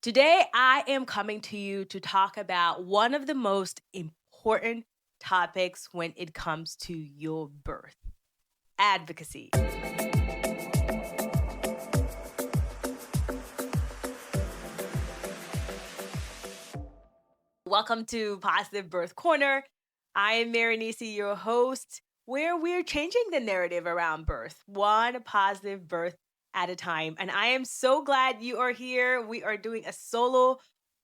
Today, I am coming to you to talk about one of the most important topics when it comes to your birth: advocacy. Welcome to Positive Birth Corner. I am MaryNissi, your host, where we're changing the narrative around birth, one positive birth at a time. And I am so glad you are here. We are doing a solo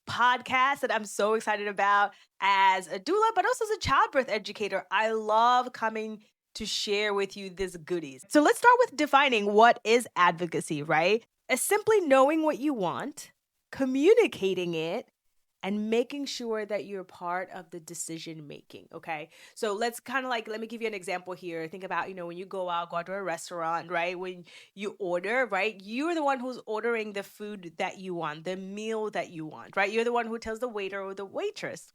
podcast that I'm so excited about as a doula, but also as a childbirth educator. I love coming to share with you these goodies. So let's start with defining what is advocacy, right? It's simply knowing what you want, communicating it, and making sure that you're part of the decision making. Okay. So let's kind of let me give you an example here. Think about, when you go out to a restaurant, right? When you order, right? You're the one who's ordering the food that you want, the meal that you want, right? You're the one who tells the waiter or the waitress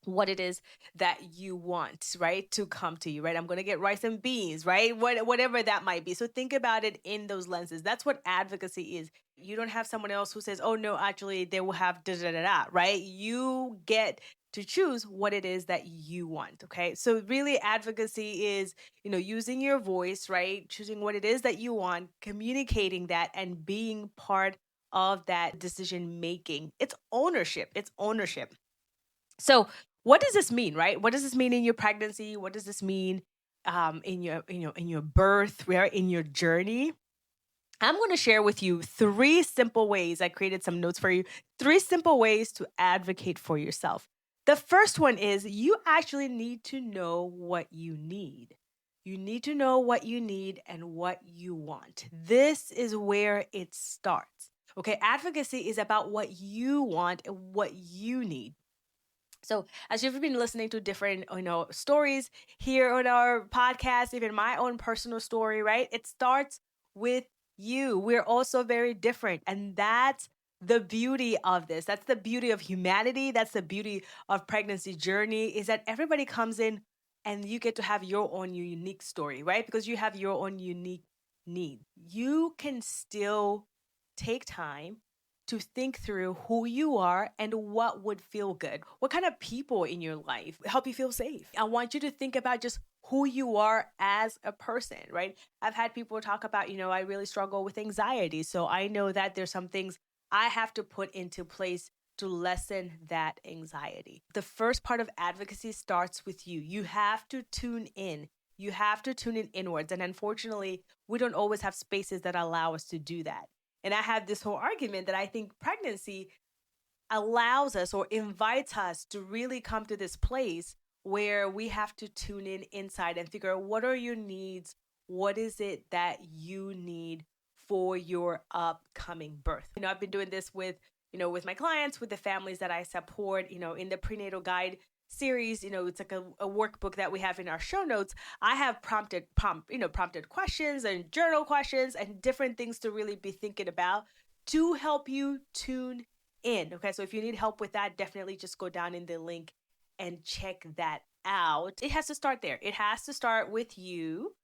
what it is that you want, right, to come to you, right? I'm going to get rice and beans, right? Whatever that might be. So think about it in those lenses. That's what advocacy is. You don't have someone else who says, oh, no, actually, they will have da da da da, right? You get to choose what it is that you want. Okay. So really advocacy is, using your voice, right? Choosing what it is that you want, communicating that, and being part of that decision making. It's ownership. It's ownership. So what does this mean, right? What does this mean in your pregnancy? What does this mean in your birth, where in your journey? I'm going to share with you 3 simple ways. I created some notes for you. 3 simple ways to advocate for yourself. The first one is you actually need to know what you need. You need to know what you need and what you want. This is where it starts. Okay, advocacy is about what you want and what you need. So as you've been listening to different, stories here on our podcast, even my own personal story, right? It starts with you. We're also very different. And that's the beauty of this. That's the beauty of humanity. That's the beauty of pregnancy journey, is that everybody comes in and you get to have your own unique story, right? Because you have your own unique need. You can still take time to think through who you are and what would feel good. What kind of people in your life help you feel safe? I want you to think about just who you are as a person, right? I've had people talk about, I really struggle with anxiety. So I know that there's some things I have to put into place to lessen that anxiety. The first part of advocacy starts with you. You have to tune in. You have to tune in inwards. And unfortunately, we don't always have spaces that allow us to do that. And I have this whole argument that I think pregnancy allows us or invites us to really come to this place where we have to tune in inside and figure out, what are your needs? What is it that you need for your upcoming birth? I've been doing this with my clients, with the families that I support, in the prenatal guide series. It's like a workbook that we have in our show notes. I have prompted questions and journal questions and different things to really be thinking about to help you tune in. Okay, so if you need help with that, definitely just go down in the link and check that out. It has to start there. It has to start with you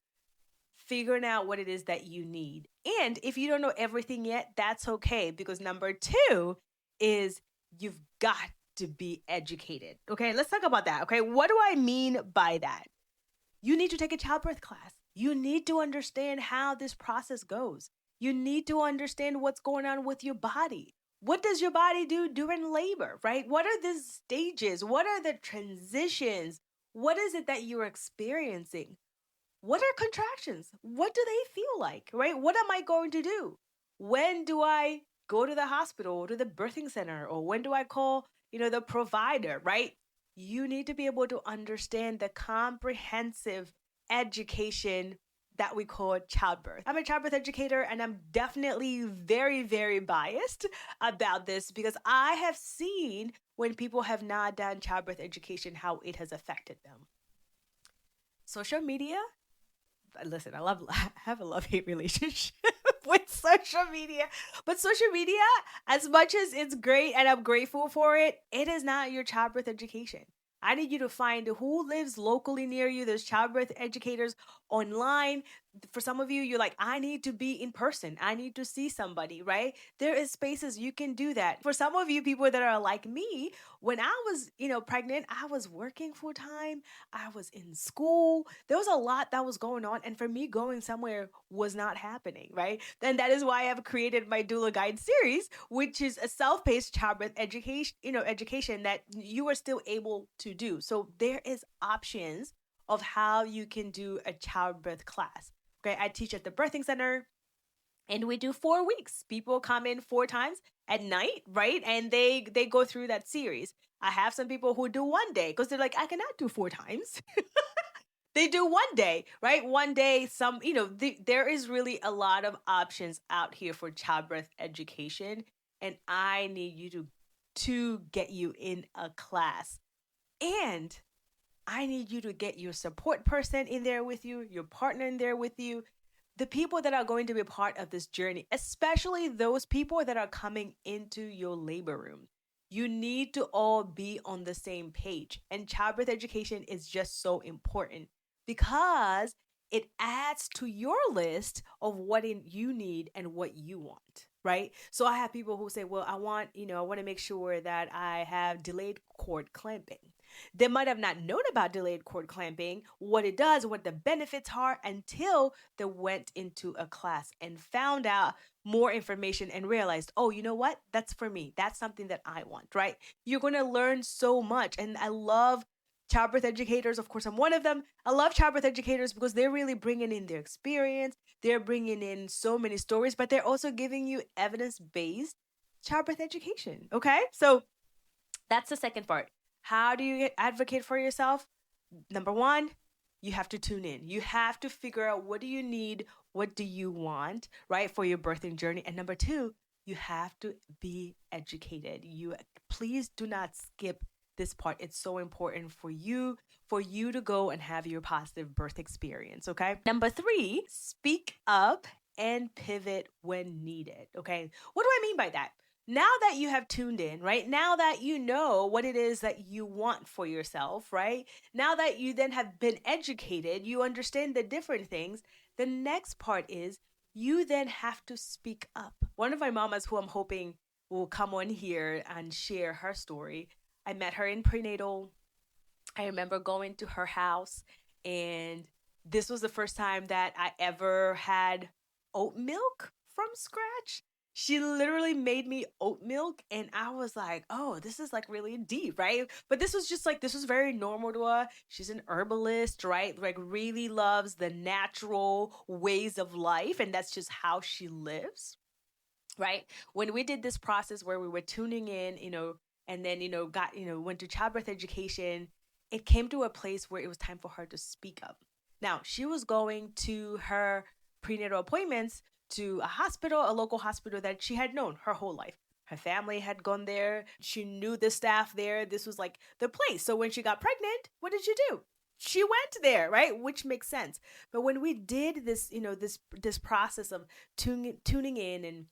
figuring out what it is that you need. And if you don't know everything yet, that's okay, because number 2 is you've got to be educated. Okay, let's talk about that. Okay, what do I mean by that? You need to take a childbirth class. You need to understand how this process goes. You need to understand what's going on with your body. What does your body do during labor, right? What are the stages? What are the transitions? What is it that you're experiencing? What are contractions? What do they feel like, right? What am I going to do? When do I go to the hospital or to the birthing center? Or when do I call, the provider, right? You need to be able to understand the comprehensive education that we call childbirth. I'm a childbirth educator, and I'm definitely very, very biased about this because I have seen when people have not done childbirth education, how it has affected them. Social media, listen, I have a love-hate relationship with social media. But social media, as much as it's great and I'm grateful for it, it is not your childbirth education. I need you to find who lives locally near you. There's childbirth educators online. For some of you, you're like, I need to be in person. I need to see somebody, right? There is spaces you can do that. For some of you people that are like me, when I was, pregnant, I was working full time. I was in school. There was a lot that was going on. And for me, going somewhere was not happening, right? And that is why I've created my doula guide series, which is a self-paced childbirth education, education that you are still able to do. So there is options of how you can do a childbirth class. Okay, I teach at the birthing center and we do 4 weeks. People come in 4 times at night, right? And they go through that series. I have some people who do one day because they're like, I cannot do 4 times. They do one day, right? One day, there is really a lot of options out here for childbirth education. And I need you to get you in a class. And I need you to get your support person in there with you, your partner in there with you, the people that are going to be part of this journey, especially those people that are coming into your labor room. You need to all be on the same page. And childbirth education is just so important because it adds to your list of what you need and what you want, right? So I have people who say, well, I want to make sure that I have delayed cord clamping. They might have not known about delayed cord clamping, what it does, what the benefits are, until they went into a class and found out more information and realized, oh, you know what? That's for me. That's something that I want, right? You're going to learn so much. And I love childbirth educators. Of course, I'm one of them. I love childbirth educators because they're really bringing in their experience. They're bringing in so many stories, but they're also giving you evidence-based childbirth education. Okay. So that's the second part. How do you advocate for yourself? Number one, you have to tune in. You have to figure out what do you need, what do you want, right, for your birthing journey. And number two, you have to be educated. Please do not skip this part. It's so important for you to go and have your positive birth experience, okay? Number three, speak up and pivot when needed, okay? What do I mean by that? Now that you have tuned in, right? Now that you know what it is that you want for yourself, right? Now that you then have been educated, you understand the different things. The next part is you then have to speak up. One of my mamas who I'm hoping will come on here and share her story. I met her in prenatal. I remember going to her house, and this was the first time that I ever had oat milk from scratch. She literally made me oat milk, and I was like, oh, this is like really deep, right? But this was just like, this was very normal to her. She's an herbalist, right? Like really loves the natural ways of life, and that's just how she lives, right? When we did this process where we were tuning in, and then, went to childbirth education, it came to a place where it was time for her to speak up. Now, she was going to her prenatal appointments to a local hospital that she had known her whole life. Her family had gone there. She knew the staff there. This was like the place. So when she got pregnant, what did she do? She went there, right? Which makes sense. But when we did this, this process of tuning in and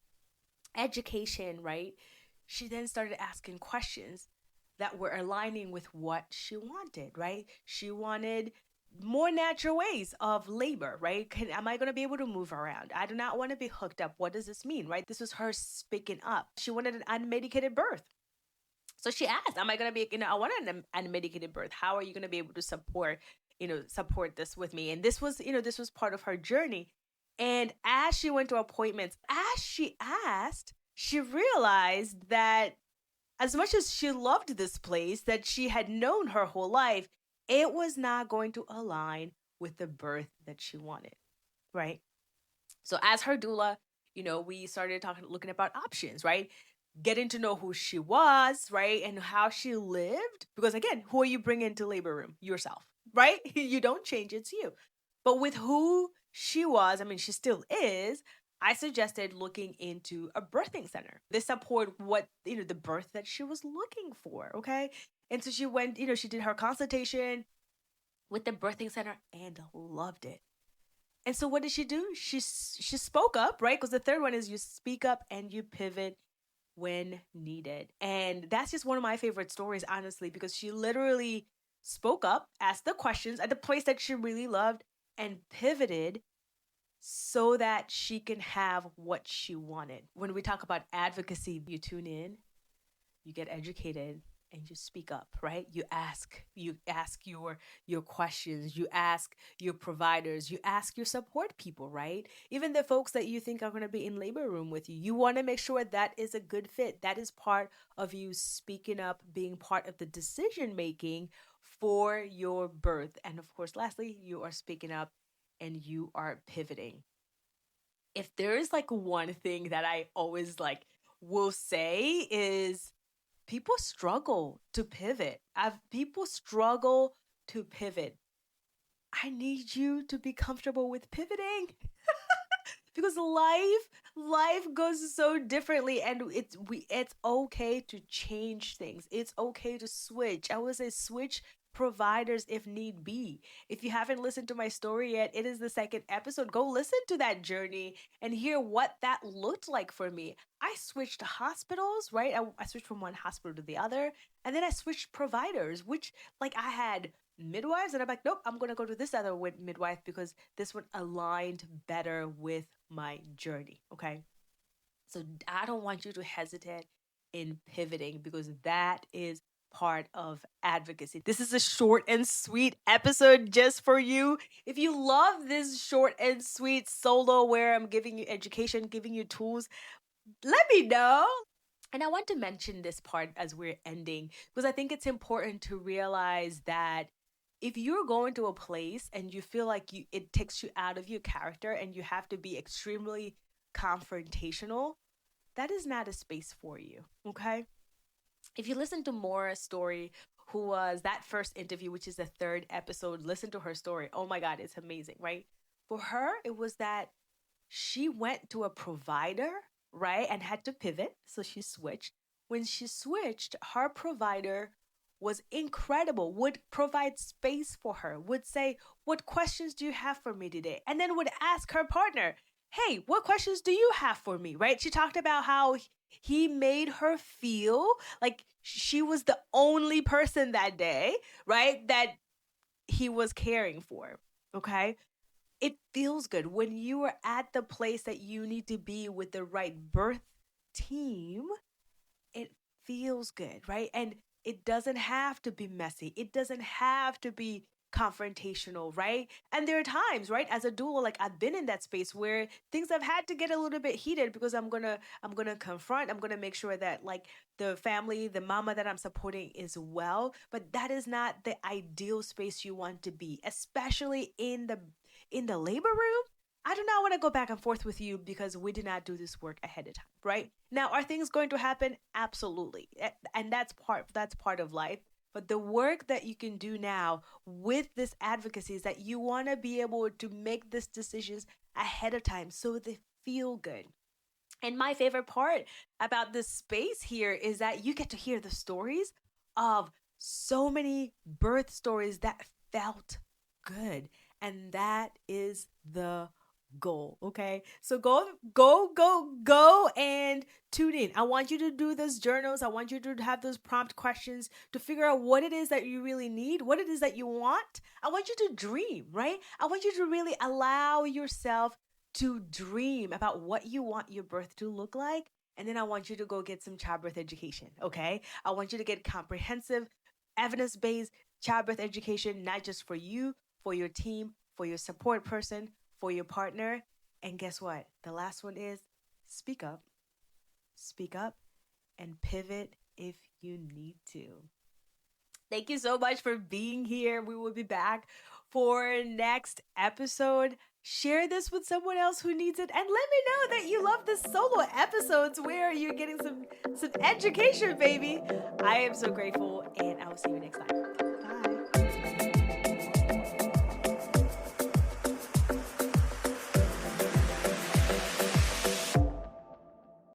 education, right? She then started asking questions that were aligning with what she wanted, right? She wanted more natural ways of labor, right? Am I going to be able to move around? I do not want to be hooked up. What does this mean, right? This was her speaking up. She wanted an unmedicated birth. So she asked, am I going to be, I want an unmedicated birth. How are you going to be able to support this with me? And this was part of her journey. And as she went to appointments, as she asked, she realized that as much as she loved this place that she had known her whole life, it was not going to align with the birth that she wanted, right? So as her doula, we started looking about options, right? Getting to know who she was, right? And how she lived. Because again, who are you bringing to labor room? Yourself, right? You don't change, it's you. But with who she was, she still is, I suggested looking into a birthing center. They support the birth that she was looking for, okay? And so she went, she did her consultation with the birthing center and loved it. And so what did she do? She spoke up, right? Because the third one is you speak up and you pivot when needed. And that's just one of my favorite stories, honestly, because she literally spoke up, asked the questions at the place that she really loved, and pivoted so that she can have what she wanted. When we talk about advocacy, you tune in, you get educated, and you speak up, right? You ask your questions, you ask your providers, you ask your support people, right? Even the folks that you think are going to be in labor room with you, you want to make sure that is a good fit. That is part of you speaking up, being part of the decision making for your birth. And of course, lastly, you are speaking up and you are pivoting. If there is like one thing that I always like will say is people struggle to pivot. People struggle to pivot. I need you to be comfortable with pivoting because life goes so differently, and it's okay to change things. It's okay to switch. I would say switch providers if need be. If you haven't listened to my story yet, it is the second episode. Go listen to that journey and hear what that looked like for me. I switched hospitals, right? I switched from one hospital to the other, and then I switched providers, which like I had midwives, and I'm like, nope, I'm gonna go to this other midwife because this one aligned better with my journey. Okay, so I don't want you to hesitate in pivoting because that is part of advocacy. This is a short and sweet episode just for you. If you love this short and sweet solo where I'm giving you education, giving you tools, let me know. And I want to mention this part as we're ending because I think it's important to realize that if you're going to a place and you feel like it takes you out of your character and you have to be extremely confrontational, that is not a space for you. Okay? If you listen to Maura's story, who was that first interview, which is the third episode, listen to her story. Oh my God, it's amazing, right? For her, it was that she went to a provider, right, and had to pivot. So she switched. When she switched, her provider was incredible, would provide space for her, would say, what questions do you have for me today? And then would ask her partner, hey, what questions do you have for me, right? She talked about how he made her feel like she was the only person that day, right, that he was caring for. Okay, it feels good when you are at the place that you need to be with the right birth team. It feels good, right? And it doesn't have to be messy. It doesn't have to be confrontational, right? And there are times, right, as a doula, like I've been in that space where things have had to get a little bit heated because I'm gonna confront, I'm gonna make sure that like the family, the mama that I'm supporting is well. But that is not the ideal space you want to be, especially in the labor room. I do not want to go back and forth with you because we did not do this work ahead of time, right? Now, are things going to happen? Absolutely. And that's part of life. But the work that you can do now with this advocacy is that you want to be able to make these decisions ahead of time so they feel good. And my favorite part about this space here is that you get to hear the stories of so many birth stories that felt good. And that is the goal. Okay. So go and tune in. I want you to do those journals. I want you to have those prompt questions to figure out what it is that you really need, what it is that you want. I want you to dream, right? I want you to really allow yourself to dream about what you want your birth to look like. And then I want you to go get some childbirth education. Okay. I want you to get comprehensive, evidence based childbirth education, not just for you, for your team, for your support person, for your partner. And guess what? The last one is speak up, and pivot if you need to. Thank you so much for being here. We will be back for next episode. Share this with someone else who needs it, and let me know that you love the solo episodes where you're getting some education, baby. I am so grateful, and I will see you next time. Bye.